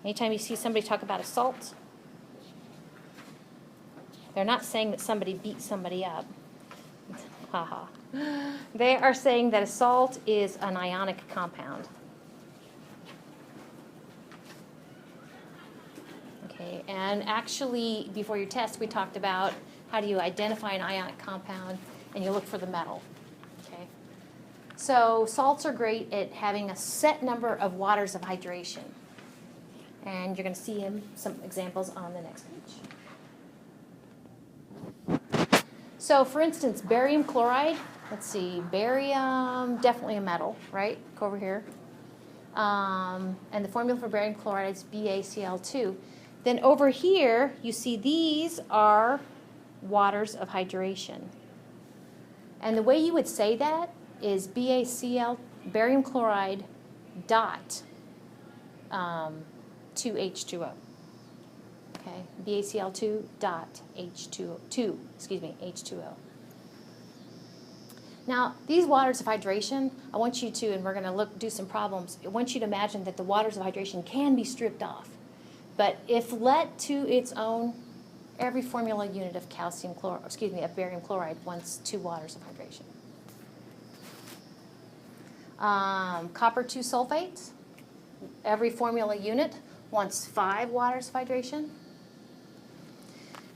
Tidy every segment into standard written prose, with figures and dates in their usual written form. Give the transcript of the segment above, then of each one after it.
Anytime you see somebody talk about a salt, they're not saying that somebody beat somebody up. Haha. They are saying that a salt is an ionic compound. Okay, and actually, before your test, we talked about how do you identify an ionic compound, and you look for the metal. Okay, so salts are great at having a set number of waters of hydration, and you're going to see some examples on the next page. So, for instance, barium chloride. Let's see, barium, definitely a metal, right? Go over here. And the formula for barium chloride is BaCl2. Then over here, you see these are waters of hydration. And the way you would say that is BaCl, barium chloride, dot 2H2O. Okay, BaCl2 dot H2O, H2O. Now, these waters of hydration, I want you to, and we're going to do some problems, I want you to imagine that the waters of hydration can be stripped off. But if let to its own, every formula unit of of barium chloride wants 2 waters of hydration. Copper 2 sulfate, every formula unit wants 5 waters of hydration.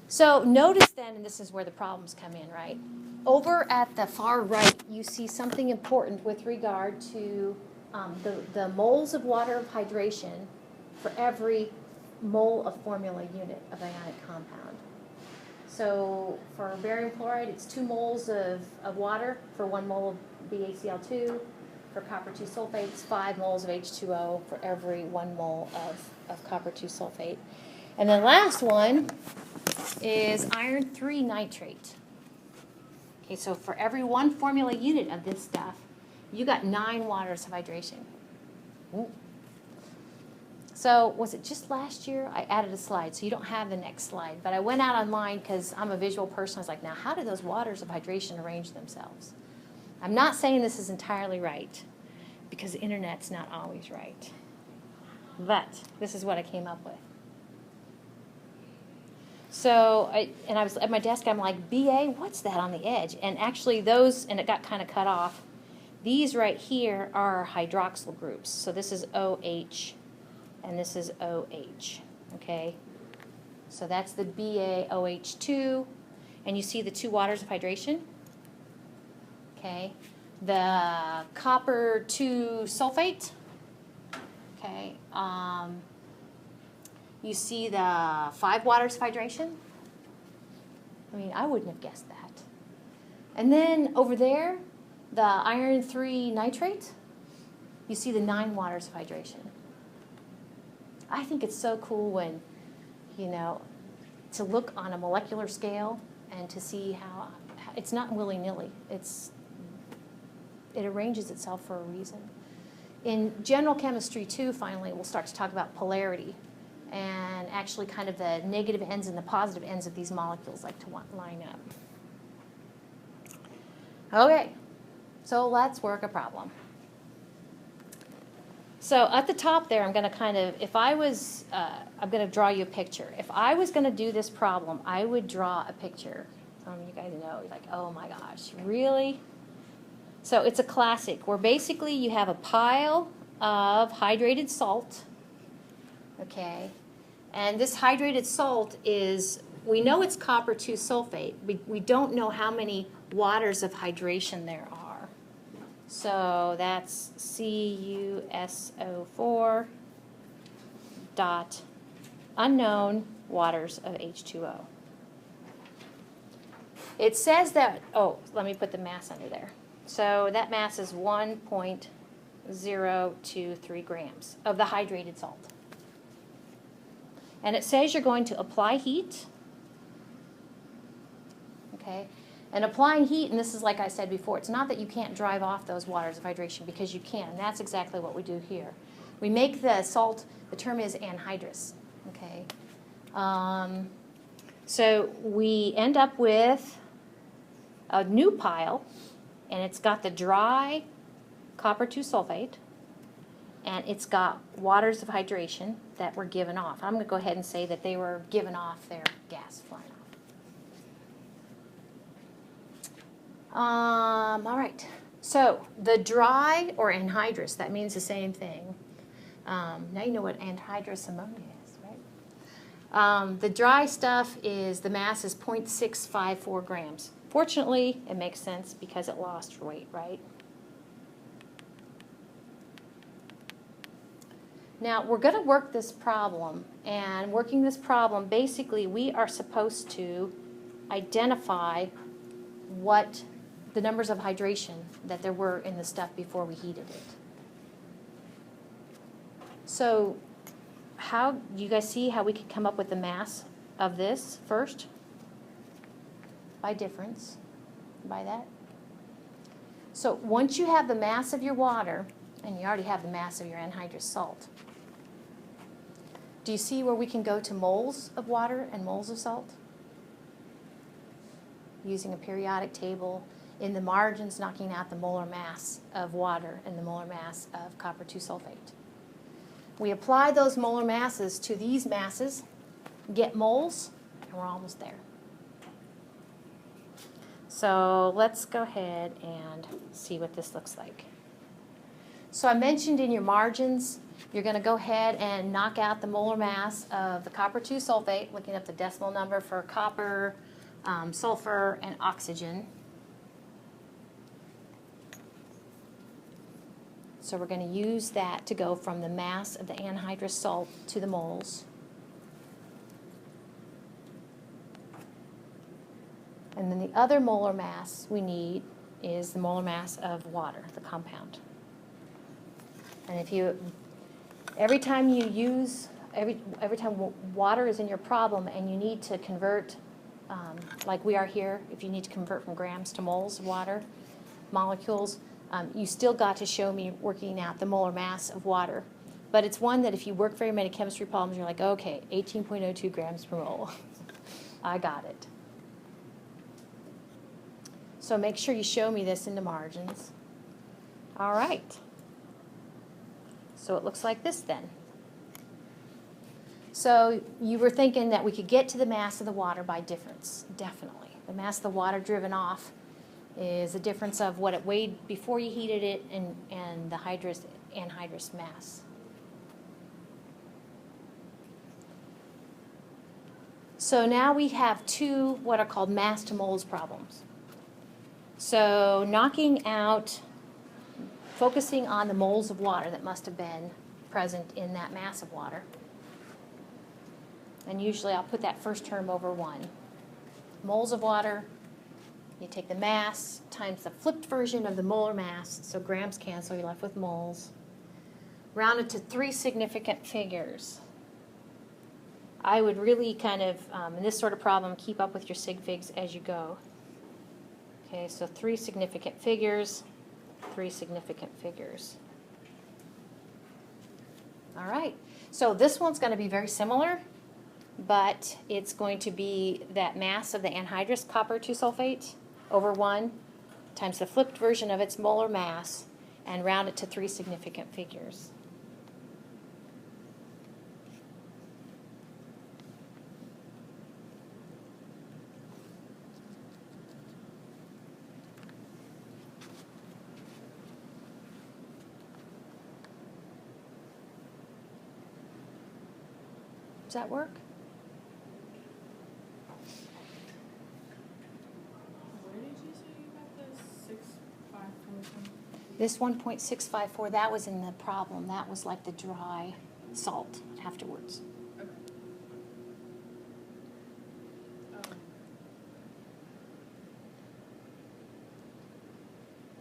So notice then, and this is where the problems come in, right? Over at the far right, you see something important with regard to the moles of water of hydration for every mole of formula unit of ionic compound. So for barium chloride, it's 2 moles of water for 1 mole of BaCl2. For copper 2 sulfate, it's 5 moles of H2O for every 1 mole of copper 2 sulfate. And the last one is iron 3 nitrate. Okay, so for every 1 formula unit of this stuff, you got 9 waters of hydration. Ooh. So was it just last year? I added a slide, so you don't have the next slide. But I went out online because I'm a visual person. I was like, now how do those waters of hydration arrange themselves? I'm not saying this is entirely right, because the internet's not always right. But this is what I came up with. So, I was at my desk, I'm like, BA, what's that on the edge? And actually those, and it got kind of cut off, these right here are hydroxyl groups. So this is OH, and this is OH, okay? So that's the BaOH2, and you see the 2 waters of hydration, okay? The copper 2 sulfate, okay? You see the 5 waters of hydration. I mean, I wouldn't have guessed that. And then over there, the iron 3 nitrate, you see the 9 waters of hydration. I think it's so cool when, you know, to look on a molecular scale and to see how it's not willy-nilly. It arranges itself for a reason. In general chemistry, too, finally, we'll start to talk about polarity and actually kind of the negative ends and the positive ends of these molecules like to line up. Okay, so let's work a problem. So at the top there, I'm going to kind of, I'm going to draw you a picture. If I was going to do this problem, I would draw a picture. Some of you guys know, you're like, oh my gosh, really? So it's a classic where basically you have a pile of hydrated salt, okay? And this hydrated salt is, we know it's copper 2 sulfate. We don't know how many waters of hydration there are. So that's CuSO4 dot unknown waters of H2O. It says that, oh, let me put the mass under there. So that mass is 1.023 grams of the hydrated salt. And it says you're going to apply heat. Okay? And applying heat, and this is like I said before, it's not that you can't drive off those waters of hydration, because you can. And that's exactly what we do here. We make the salt, the term is anhydrous. Okay? So we end up with a new pile, and it's got the dry copper 2 sulfate, and it's got waters of hydration that were given off. I'm going to go ahead and say that they were given off their gas flying off. All right, so the dry or anhydrous, that means the same thing. Now you know what anhydrous ammonia is, right? The dry stuff is, the mass is 0.654 grams. Fortunately, it makes sense because it lost weight, right? Now, we're going to work this problem, and working this problem, basically, we are supposed to identify what the numbers of hydration that there were in the stuff before we heated it. So, how, you guys see how we could come up with the mass of this first? By difference, by that. So, once you have the mass of your water, and you already have the mass of your anhydrous salt, do you see where we can go to moles of water and moles of salt? Using a periodic table, in the margins knocking out the molar mass of water and the molar mass of copper 2 sulfate. We apply those molar masses to these masses, get moles, and we're almost there. So let's go ahead and see what this looks like. So I mentioned in your margins, you're going to go ahead and knock out the molar mass of the copper 2 sulfate, looking up the decimal number for copper, sulfur, and oxygen. So we're going to use that to go from the mass of the anhydrous salt to the moles. And then the other molar mass we need is the molar mass of water, the compound. And if you, every time you use, every time water is in your problem and you need to convert, like we are here, if you need to convert from grams to moles of water, molecules, you still got to show me working out the molar mass of water. But it's one that if you work very many chemistry problems, you're like, okay, 18.02 grams per mole. I got it. So make sure you show me this in the margins. All right. So it looks like this then. So you were thinking that we could get to the mass of the water by difference. Definitely. The mass of the water driven off is the difference of what it weighed before you heated it and the anhydrous mass. So now we have two what are called mass to moles problems. So knocking out, focusing on the moles of water that must have been present in that mass of water. And usually I'll put that first term over 1. Moles of water, you take the mass times the flipped version of the molar mass, so grams cancel, you're left with moles. Round it to 3 significant figures. I would really kind of, in this sort of problem, keep up with your sig figs as you go. Okay, so 3 significant figures, 3 significant figures. All right, so this one's going to be very similar, but it's going to be that mass of the anhydrous copper 2 sulfate over 1 times the flipped version of its molar mass and round it to 3 significant figures. Does that work? Where did you say you got the 654 from? This 1.654, that was in the problem. That was like the dry salt afterwards. Okay.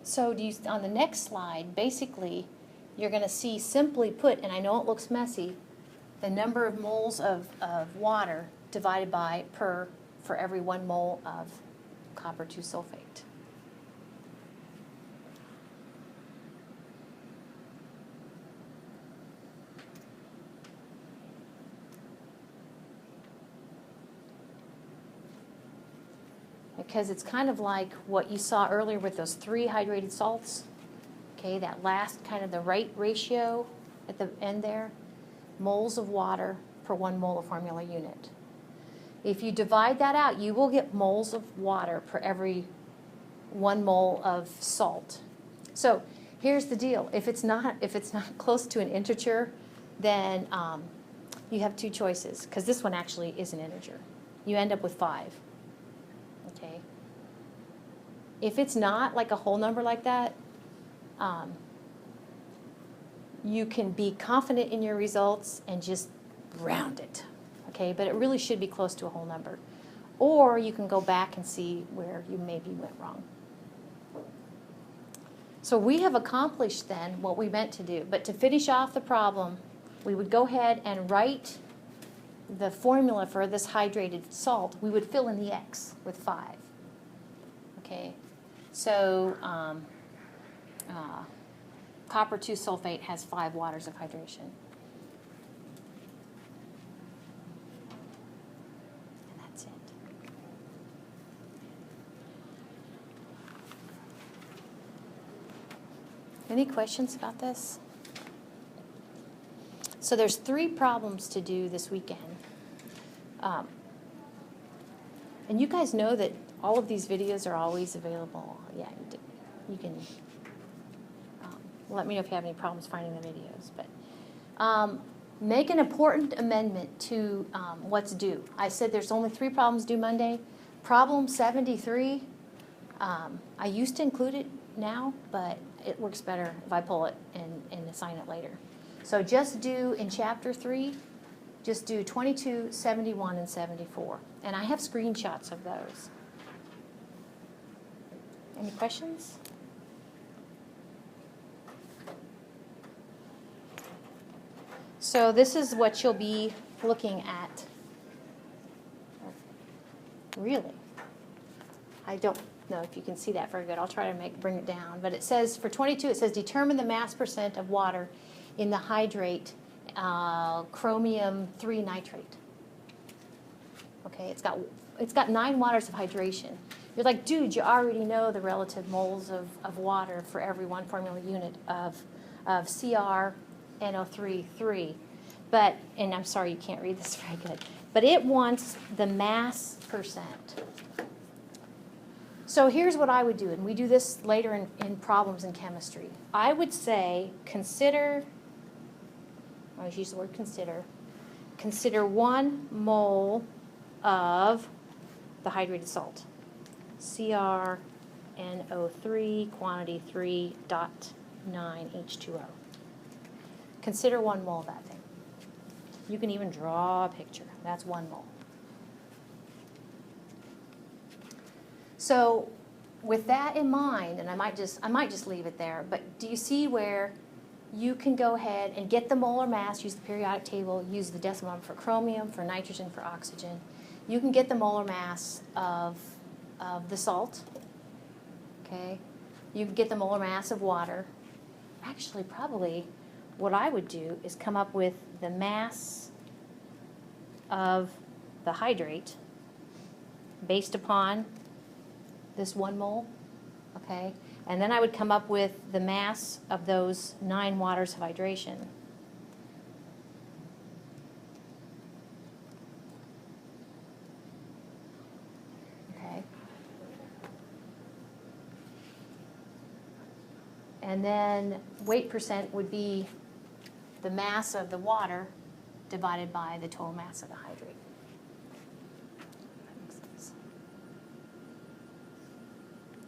So do you, on the next slide, basically, you're going to see simply put, and I know it looks messy, the number of moles of water divided by for every 1 mole of copper 2 sulfate. Because it's kind of like what you saw earlier with those 3 hydrated salts. Okay, that last kind of the right ratio at the end there, moles of water per 1 mole of formula unit. If you divide that out, you will get moles of water per every 1 mole of salt. So here's the deal. If it's not close to an integer, then you have two choices, because this one actually is an integer. You end up with 5. Okay. If it's not like a whole number like that, you can be confident in your results and just round it. Okay, but it really should be close to a whole number. Or you can go back and see where you maybe went wrong. So we have accomplished then what we meant to do. But to finish off the problem, we would go ahead and write the formula for this hydrated salt. We would fill in the X with 5. Okay, so copper 2 sulfate has 5 waters of hydration. And that's it. Any questions about this? So there's 3 problems to do this weekend. And you guys know that all of these videos are always available. Yeah, you can let me know if you have any problems finding the videos. But make an important amendment to what's due. I said there's only 3 problems due Monday. Problem 73, I used to include it now, but it works better if I pull it and assign it later. So just do in chapter 3, just do 22, 71, and 74. And I have screenshots of those. Any questions? So this is what you'll be looking at. Really? I don't know if you can see that very good. I'll try to bring it down. But it says, for 22, it says determine the mass percent of water in the hydrate chromium 3 nitrate. Okay, it's got 9 waters of hydration. You're like, dude, you already know the relative moles of water for every 1 formula unit of CrNO3 3. But, and I'm sorry you can't read this very good, but it wants the mass percent. So here's what I would do, and we do this later in problems in chemistry. I would say consider, I always use the word consider 1 mole of the hydrated salt. CrNO3 quantity 3.9 H2O. Consider 1 mole of that thing. You can even draw a picture. That's 1 mole. So with that in mind, and I might just leave it there, but do you see where you can go ahead and get the molar mass, use the periodic table, use the decimal number for chromium, for nitrogen, for oxygen. You can get the molar mass of the salt, okay? You can get the molar mass of water. Actually, probably what I would do is come up with the mass of the hydrate based upon this 1 mole, okay? And then I would come up with the mass of those 9 waters of hydration. Okay. And then weight percent would be the mass of the water divided by the total mass of the hydrate. That makes sense.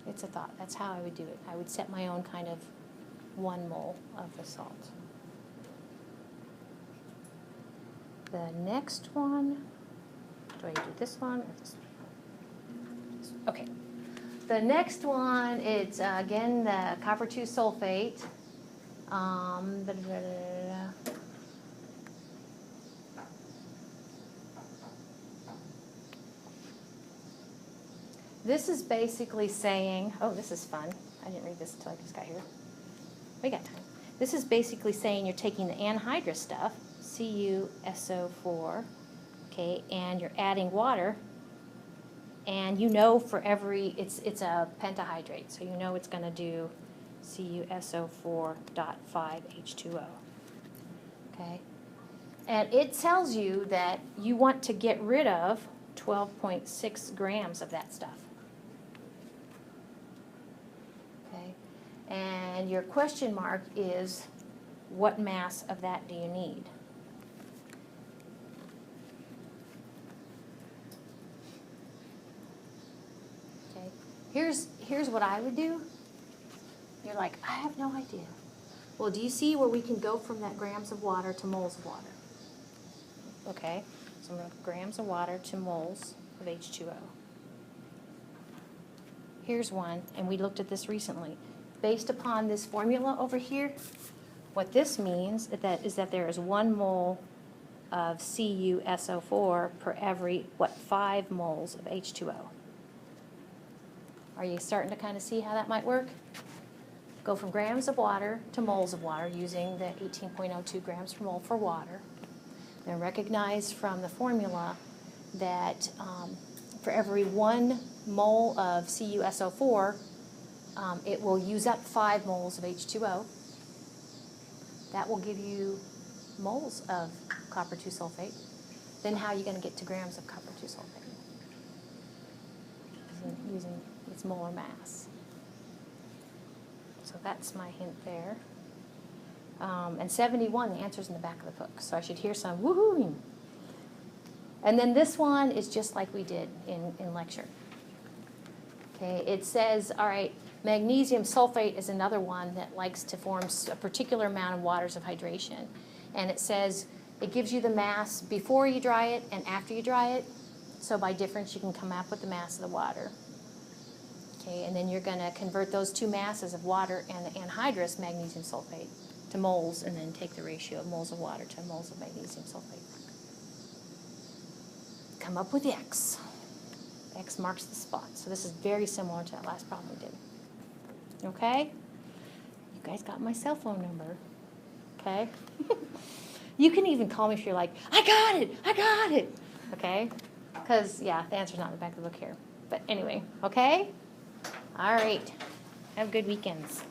It's a thought. That's how I would do it. I would set my own kind of 1 mole of the salt. The next one, do I do this one or this one? Okay. The next one, it's again the copper 2 sulfate. This is basically saying, oh, this is fun. I didn't read this until I just got here. We got time. This is basically saying you're taking the anhydrous stuff, CuSO4, okay, and you're adding water, and you know for every, it's a pentahydrate, so you know it's going to do CuSO4.5 H2O. okay? And it tells you that you want to get rid of 12.6 grams of that stuff. Okay? And your question mark is, what mass of that do you need? Okay? Here's what I would do. You're like, I have no idea. Well, do you see where we can go from that grams of water to moles of water? Okay, so I'm going to grams of water to moles of H2O. Here's one, and we looked at this recently. Based upon this formula over here, what this means is that there is 1 mole of CuSO4 per every, 5 moles of H2O. Are you starting to kind of see how that might work? Go from grams of water to moles of water using the 18.02 grams per mole for water. Then recognize from the formula that for every 1 mole of CuSO4, it will use up 5 moles of H2O. That will give you moles of copper 2 sulfate. Then how are you going to get to grams of copper 2 sulfate? Using its molar mass. So that's my hint there. And 71, the answer's in the back of the book. So I should hear some woohooing. And then this one is just like we did in lecture. Okay, it says, all right, magnesium sulfate is another one that likes to form a particular amount of waters of hydration. And it says it gives you the mass before you dry it and after you dry it. So by difference, you can come up with the mass of the water. Okay, and then you're going to convert those 2 masses of water and the anhydrous magnesium sulfate to moles, and then take the ratio of moles of water to moles of magnesium sulfate. Come up with X. X marks the spot. So this is very similar to that last problem we did. Okay? You guys got my cell phone number. Okay? You can even call me if you're like, I got it. Okay? Because, yeah, the answer's not in the back of the book here. But anyway, okay? All right. Have good weekends.